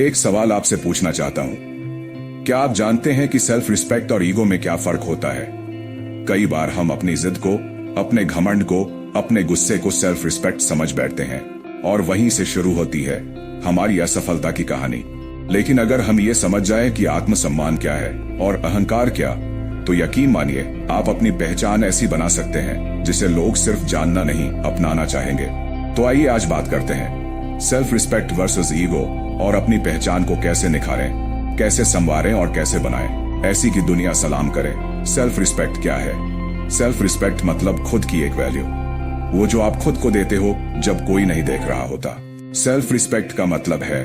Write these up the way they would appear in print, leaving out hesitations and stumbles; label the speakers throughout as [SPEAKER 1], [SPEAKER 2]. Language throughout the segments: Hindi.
[SPEAKER 1] एक सवाल आपसे पूछना चाहता हूं। क्या आप जानते हैं कि सेल्फ रिस्पेक्ट और ईगो में क्या फर्क होता है? कई बार हम अपनी जिद को, अपने घमंड को, अपने गुस्से को सेल्फ रिस्पेक्ट समझ बैठते हैं और वहीं से शुरू होती है हमारी असफलता की कहानी। लेकिन अगर हम ये समझ जाएं कि आत्मसम्मान क्या है और अहंकार क्या, तो यकीन मानिए आप अपनी पहचान ऐसी बना सकते हैं जिसे लोग सिर्फ जानना नहीं अपनाना चाहेंगे। तो आइए आज बात करते हैं सेल्फ रिस्पेक्ट वर्सेस ईगो और अपनी पहचान को कैसे निखारें, कैसे संवारें और कैसे बनाएं ऐसी कि दुनिया सलाम करे। सेल्फ रिस्पेक्ट क्या है? सेल्फ रिस्पेक्ट मतलब खुद की एक वैल्यू, वो जो आप खुद को देते हो जब कोई नहीं देख रहा होता। सेल्फ रिस्पेक्ट का मतलब है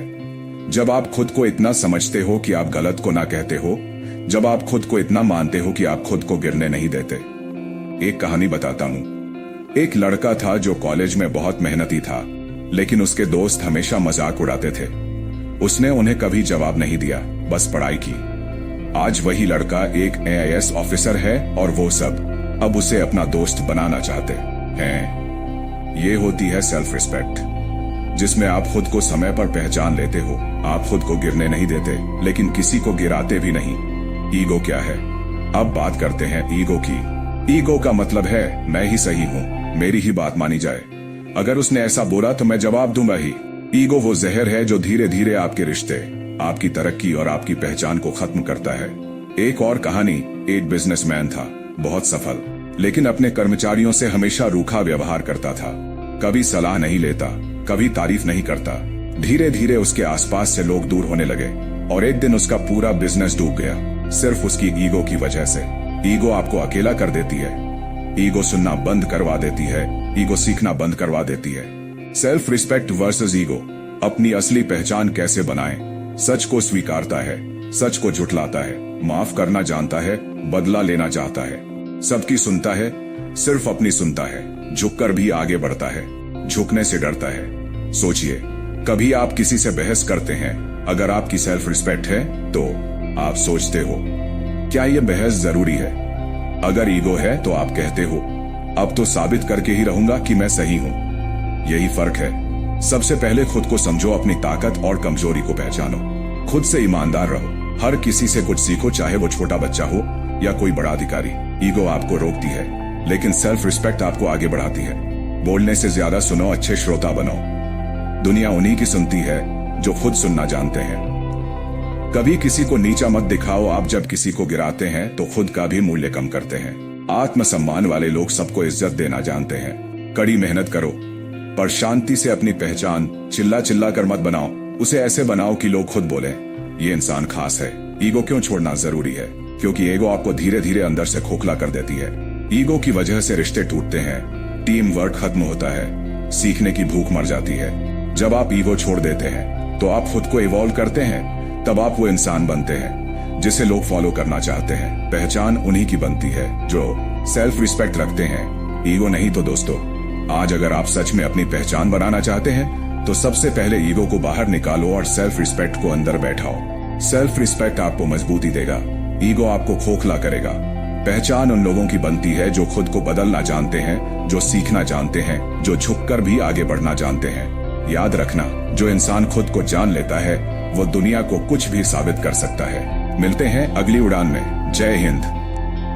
[SPEAKER 1] जब आप खुद को इतना समझते हो कि आप गलत को ना कहते हो, जब आप खुद को इतना मानते हो कि आप खुद को गिरने नहीं देते। एक कहानी बताता हूं। एक लड़का था जो कॉलेज में बहुत मेहनती था, लेकिन उसके दोस्त हमेशा मजाक उड़ाते थे। उसने उन्हें कभी जवाब नहीं दिया, बस पढ़ाई की। आज वही लड़का एक AIS ऑफिसर है और वो सब अब उसे अपना दोस्त बनाना चाहते हैं। ये होती है सेल्फ रिस्पेक्ट, जिसमें आप खुद को समय पर पहचान लेते हो, आप खुद को गिरने नहीं देते, लेकिन किसी को गिराते भी नहीं। ईगो क्या है? अब बात करते हैं ईगो की। ईगो का मतलब है मैं ही सही हूं, मेरी ही बात मानी जाए। अगर उसने ऐसा बोला तो मैं जवाब दूंगा ही। ईगो वो जहर है जो धीरे धीरे आपके रिश्ते, आपकी तरक्की और आपकी पहचान को खत्म करता है। एक और कहानी, एक बिजनेसमैन था, बहुत सफल, लेकिन अपने कर्मचारियों से हमेशा रूखा व्यवहार करता था। कभी सलाह नहीं लेता, कभी तारीफ नहीं करता। धीरे धीरे उसके आसपास से लोग दूर होने लगे और एक दिन उसका पूरा बिजनेस डूब गया, सिर्फ उसकी ईगो की वजह से। ईगो आपको अकेला कर देती है, ईगो सुनना बंद करवा देती है, ईगो सीखना बंद करवा देती है। Self respect versus ego. अपनी असली पहचान कैसे बनाएं? सच को स्वीकारता है, सच को झुठलाता है, माफ करना जानता है, बदला लेना चाहता है, सबकी सुनता है, सिर्फ अपनी सुनता है, झुककर भी आगे बढ़ता है, झुकने से डरता है। सोचिए, कभी आप किसी से बहस करते हैं, अगर आपकी सेल्फ रिस्पेक्ट है तो आप सोचते हो क्या यह बहस जरूरी है? अगर ईगो है तो आप कहते हो अब तो साबित करके ही रहूंगा कि मैं सही हूं। यही फर्क है। सबसे पहले खुद को समझो, अपनी ताकत और कमजोरी को पहचानो, खुद से ईमानदार रहो, हर किसी से कुछ सीखो, चाहे वो छोटा बच्चा हो या कोई बड़ा अधिकारी। ईगो आपको रोकती है, लेकिन सेल्फ रिस्पेक्ट आपको आगे बढ़ाती है। बोलने से ज्यादा सुनो, अच्छे श्रोता बनो। दुनिया उन्हीं की सुनती है जो खुद सुनना जानते हैं। कभी किसी को नीचा मत दिखाओ, आप जब किसी को गिराते हैं तो खुद का भी मूल्य कम करते हैं। आत्मसम्मान वाले लोग सबको इज्जत देना जानते हैं। कड़ी मेहनत करो, पर शांति से अपनी पहचान चिल्ला चिल्ला कर मत बनाओ, उसे ऐसे बनाओ कि लोग खुद बोले ये इंसान खास है। ईगो क्यों छोड़ना जरूरी है? क्योंकि ईगो आपको धीरे धीरे अंदर से खोखला कर देती है। ईगो की वजह से रिश्ते टूटते हैं, टीम वर्क खत्म होता है, सीखने की भूख मर जाती है। जब आप ईगो छोड़ देते हैं तो आप खुद को इवॉल्व करते हैं, तब आप वो इंसान बनते हैं जिसे लोग फॉलो करना चाहते हैं। पहचान उन्हीं की बनती है जो सेल्फ रिस्पेक्ट रखते हैं, ईगो नहीं। तो दोस्तों, आज अगर आप सच में अपनी पहचान बनाना चाहते हैं तो सबसे पहले ईगो को बाहर निकालो और सेल्फ रिस्पेक्ट को अंदर बैठाओ। सेल्फ रिस्पेक्ट आपको मजबूती देगा, ईगो आपको खोखला करेगा। पहचान उन लोगों की बनती है जो खुद को बदलना जानते हैं, जो सीखना जानते हैं, जो झुककर भी आगे बढ़ना जानते हैं। याद रखना, जो इंसान खुद को जान लेता है वो दुनिया को कुछ भी साबित कर सकता है। मिलते हैं अगली उड़ान में। जय हिंद।